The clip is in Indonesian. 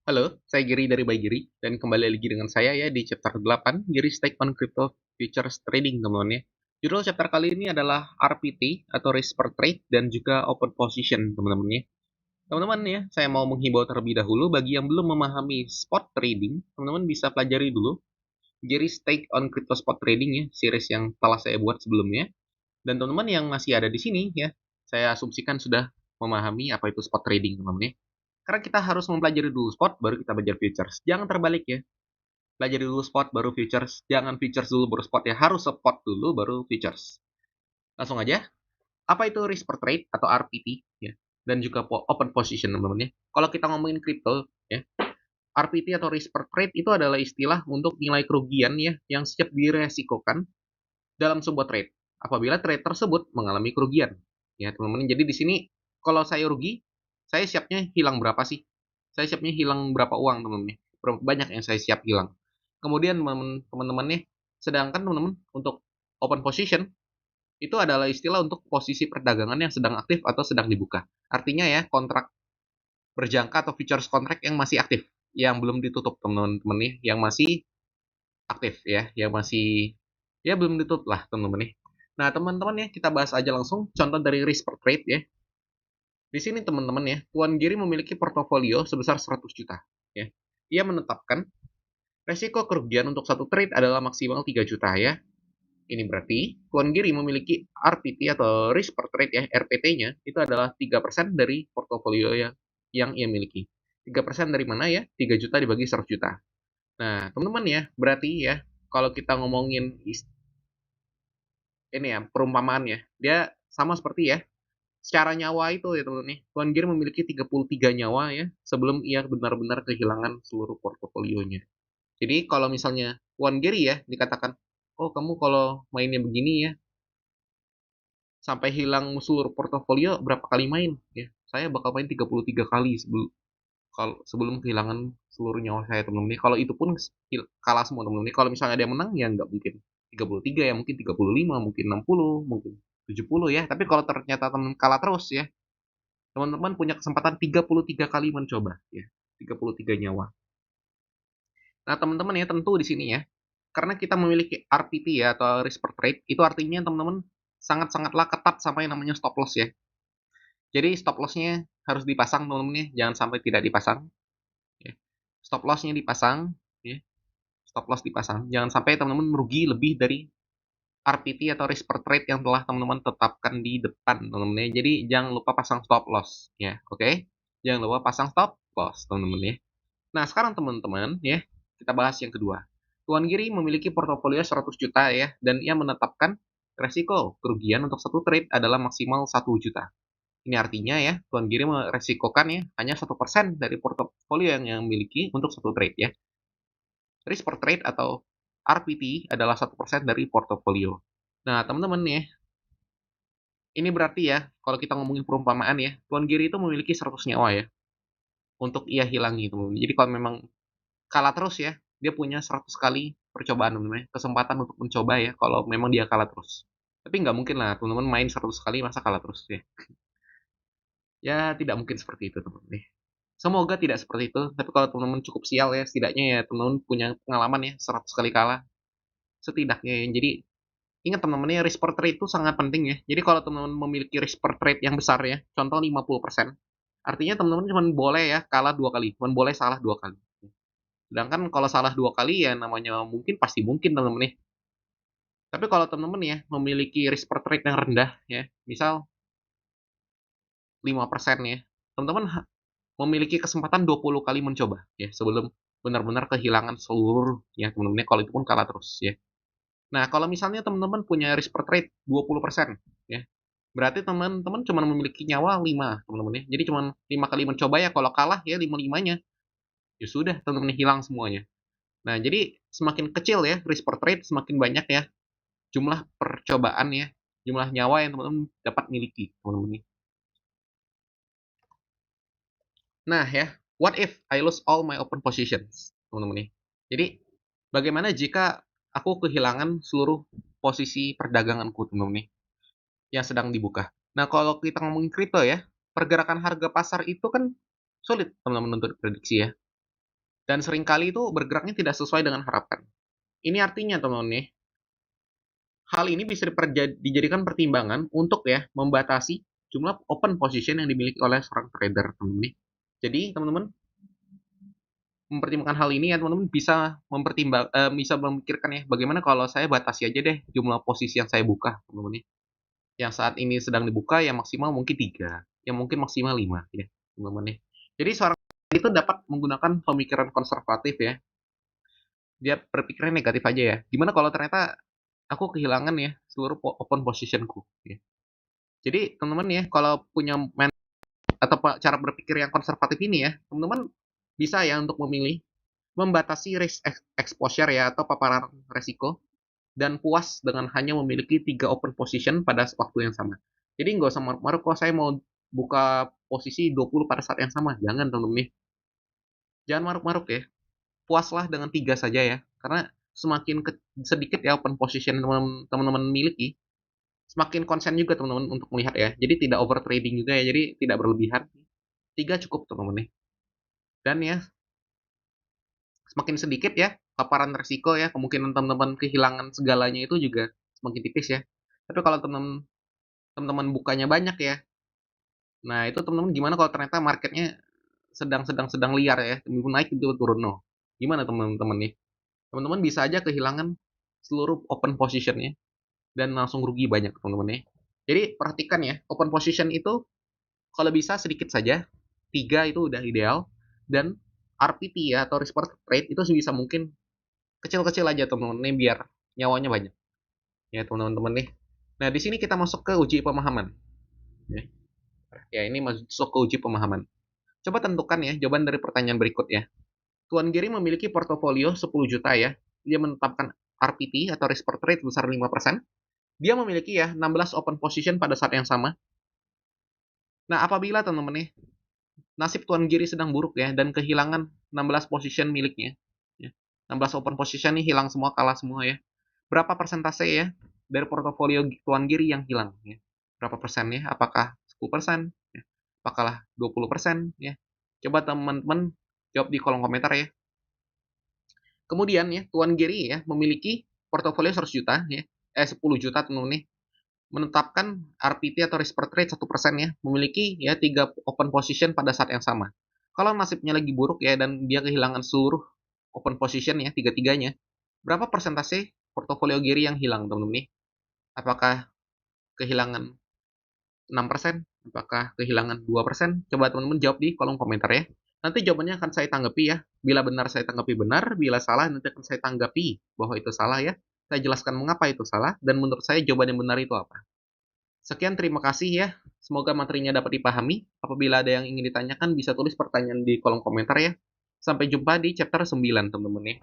Halo, saya Giri dari By Giri, dan kembali lagi dengan saya ya di chapter 8, Giri's Take on Crypto Futures Trading, teman-teman ya. Judul chapter kali ini adalah RPT atau Risk per Trade dan juga Open Position, teman-teman ya. Teman-teman ya, saya mau menghimbau terlebih dahulu bagi yang belum memahami spot trading, teman-teman bisa pelajari dulu Giri's Take on Crypto Spot Trading ya, series yang telah saya buat sebelumnya. Dan teman-teman yang masih ada di sini ya, saya asumsikan sudah memahami apa itu spot trading, teman-teman ya. Karena kita harus mempelajari dulu spot, baru kita belajar futures. Jangan terbalik ya. Pelajari dulu spot, baru futures. Jangan futures dulu, baru spot ya. Harus spot dulu, baru futures. Langsung aja. Apa itu risk per trade atau RPT ya? Dan juga open position, teman-teman ya. Kalau kita ngomongin crypto ya, RPT atau risk per trade itu adalah istilah untuk nilai kerugian ya yang siap diresikokan dalam sebuah trade apabila trade tersebut mengalami kerugian. Ya, teman-teman. Jadi di sini kalau saya rugi, saya siapnya hilang berapa sih? Saya siapnya hilang berapa uang, teman-teman? Berapa banyak yang saya siap hilang. Kemudian teman-teman nih, sedangkan teman-teman untuk open position itu adalah istilah untuk posisi perdagangan yang sedang aktif atau sedang dibuka. Artinya ya, kontrak berjangka atau futures contract yang masih aktif, yang belum ditutup, teman-teman nih, yang masih aktif ya, yang masih ya belum ditutup lah, teman-teman nih. Nah, teman-teman ya, kita bahas aja langsung contoh dari risk per trade ya. Di sini teman-teman ya, Tuan Giri memiliki portofolio sebesar 100 juta ya. Ia menetapkan resiko kerugian untuk satu trade adalah maksimal 3 juta ya. Ini berarti Tuan Giri memiliki RPT atau risk per trade ya, RPT-nya itu adalah 3% dari portofolio yang ia miliki. 3% dari mana ya? 3 juta dibagi 100 juta. Nah, teman-teman ya, berarti ya kalau kita ngomongin ini ya perumpamaannya, dia sama seperti ya secara nyawa itu ya teman-teman nih. Tuan Giri memiliki 33 nyawa ya sebelum ia benar-benar kehilangan seluruh portofolionya. Jadi kalau misalnya Tuan Giri ya dikatakan, oh kamu kalau mainnya begini ya sampai hilang seluruh portofolio berapa kali main ya? Saya bakal main 33 kali sebelum kehilangan seluruh nyawa saya, teman-teman. Kalau itu pun kalah semua, teman-teman. Kalau misalnya ada yang menang ya nggak mungkin 33 ya, mungkin 35, mungkin 60, mungkin 70 ya. Tapi kalau ternyata teman kalah terus ya, teman-teman punya kesempatan 33 kali mencoba ya. 33 nyawa. Nah, teman-teman ya tentu di sini ya, karena kita memiliki RPT ya atau risk per trade, itu artinya teman-teman sangat-sangatlah ketat sama yang namanya stop loss ya. Jadi stop loss-nya harus dipasang, teman-teman ya, jangan sampai tidak dipasang ya. Stop loss-nya dipasang ya. Stop loss dipasang. Jangan sampai teman-teman merugi lebih dari RPT atau risk per trade yang telah teman-teman tetapkan di depan, teman-teman ya. Jadi jangan lupa pasang stop loss ya, oke? Jangan lupa pasang stop loss, teman-teman ya. Nah, sekarang teman-teman ya, kita bahas yang kedua. Tuan Giri memiliki portofolio 100 juta ya, dan ia menetapkan resiko kerugian untuk satu trade adalah maksimal 1 juta. Ini artinya ya, Tuan Giri meresikokan ya hanya 1% dari portofolio yang miliki untuk satu trade ya. Risk per trade atau RPT adalah 1% dari portofolio. Nah, teman-teman ya, ini berarti ya, kalau kita ngomongin perumpamaan ya, Tuan Giri itu memiliki 100 nyawa ya, untuk ia hilangi, teman-teman. Jadi kalau memang kalah terus ya, dia punya 100 kali percobaan, teman-teman, kesempatan untuk mencoba ya, kalau memang dia kalah terus. Tapi nggak mungkin lah, teman-teman main 100 kali masa kalah terus ya. Ya, tidak mungkin seperti itu, teman-teman. Semoga tidak seperti itu, tapi kalau teman-teman cukup sial ya, setidaknya ya teman-teman punya pengalaman ya, 100 kali kalah, setidaknya ya. Jadi ingat teman-teman ya, risk per trade itu sangat penting ya. Jadi kalau teman-teman memiliki risk per trade yang besar ya, contoh 50%, artinya teman-teman cuma boleh ya kalah 2 kali, cuma boleh salah 2 kali. Sedangkan kalau salah 2 kali ya namanya mungkin pasti mungkin teman-teman ya. Tapi kalau teman-teman ya memiliki risk per trade yang rendah ya, misal 5% ya, teman-teman memiliki kesempatan 20 kali mencoba ya sebelum benar-benar kehilangan seluruh ya teman-teman ya, kalau itu pun kalah terus ya. Nah, kalau misalnya teman-teman punya risk per trade 20% ya, berarti teman-teman cuma memiliki nyawa 5 teman-teman ya. Jadi cuma 5 kali mencoba ya, kalau kalah ya 5-limanya. Ya sudah, teman-teman hilang semuanya. Nah, jadi semakin kecil ya risk per trade, semakin banyak ya jumlah percobaan ya, jumlah nyawa yang teman-teman dapat miliki, teman-teman ya. Nah ya, what if I lose all my open positions, teman-teman ya. Jadi, bagaimana jika aku kehilangan seluruh posisi perdaganganku, teman-teman ya, yang sedang dibuka. Nah, kalau kita ngomongin kripto ya, pergerakan harga pasar itu kan sulit teman-teman untuk diprediksi ya. Dan seringkali itu bergeraknya tidak sesuai dengan harapan. Ini artinya teman-teman nih, hal ini bisa dijadikan pertimbangan untuk ya membatasi jumlah open position yang dimiliki oleh seorang trader, teman-teman nih. Jadi teman-teman mempertimbangkan hal ini ya teman-teman bisa bisa memikirkan ya bagaimana kalau saya batasi aja deh jumlah posisi yang saya buka, teman-teman nih. Yang saat ini sedang dibuka yang maksimal mungkin 3, yang mungkin maksimal 5 ya, teman-teman nih. Jadi seorang itu dapat menggunakan pemikiran konservatif ya. Dia berpikirnya negatif aja ya. Gimana kalau ternyata aku kehilangan ya seluruh open positionku ya. Jadi teman-teman ya kalau punya atau cara berpikir yang konservatif ini ya, teman-teman bisa ya untuk memilih membatasi risk exposure ya atau paparan resiko dan puas dengan hanya memiliki 3 open position pada waktu yang sama. Jadi nggak usah maruk-maruk kok saya mau buka posisi 20 pada saat yang sama. Jangan teman-teman nih. Jangan maruk-maruk ya. Puaslah dengan 3 saja ya. Karena semakin sedikit ya open position teman-teman miliki, semakin konsen juga teman-teman untuk melihat ya. Jadi tidak over trading juga ya. Jadi tidak berlebihan. 3 cukup teman-teman nih. Dan ya semakin sedikit ya paparan resiko ya, kemungkinan teman-teman kehilangan segalanya itu juga semakin tipis ya. Tapi kalau teman-teman bukanya banyak ya, nah itu teman-teman gimana kalau ternyata marketnya sedang liar ya, tiba naik tiba turun no. Gimana teman-teman nih? Teman-teman bisa aja kehilangan seluruh open positionnya dan langsung rugi banyak teman-teman ya. Jadi perhatikan ya, open position itu kalau bisa sedikit saja, 3 itu udah ideal, dan RPT ya atau risk per trade itu sebisa mungkin kecil-kecil aja teman-teman nih biar nyawanya banyak. Ya teman-teman nih. Nah, di sini kita masuk ke uji pemahaman. Ya, ini masuk ke uji pemahaman. Coba tentukan ya jawaban dari pertanyaan berikut ya. Tuan Giri memiliki portofolio 10 juta ya. Dia menetapkan RPT atau risk per trade besar 5%. Dia memiliki ya 16 open position pada saat yang sama. Nah, apabila teman-teman nih nasib Tuan Giri sedang buruk ya dan kehilangan 16 position miliknya. Ya. 16 open position nih hilang semua, kalah semua ya. Berapa persentase ya dari portofolio Tuan Giri yang hilang ya? Berapa persen ya? Apakah 10%? Ya? Apakah 20% ya? Coba teman-teman jawab di kolom komentar ya. Kemudian ya, Tuan Giri ya memiliki portofolio 100 juta ya. 10 juta teman-teman nih. Menetapkan RPT atau risk per trade 1% ya, memiliki ya 3 open position pada saat yang sama. Kalau nasibnya lagi buruk ya dan dia kehilangan seluruh open position ya, tiga-tiganya, berapa persentase portofolio Giri yang hilang teman-teman nih? Apakah kehilangan 6%? Apakah kehilangan 2%? Coba teman-teman jawab di kolom komentar ya. Nanti jawabannya akan saya tanggapi ya. Bila benar saya tanggapi benar, bila salah nanti akan saya tanggapi bahwa itu salah ya. Saya jelaskan mengapa itu salah dan menurut saya jawaban yang benar itu apa. Sekian, terima kasih ya. Semoga materinya dapat dipahami. Apabila ada yang ingin ditanyakan, bisa tulis pertanyaan di kolom komentar ya. Sampai jumpa di chapter 9, teman-teman ya.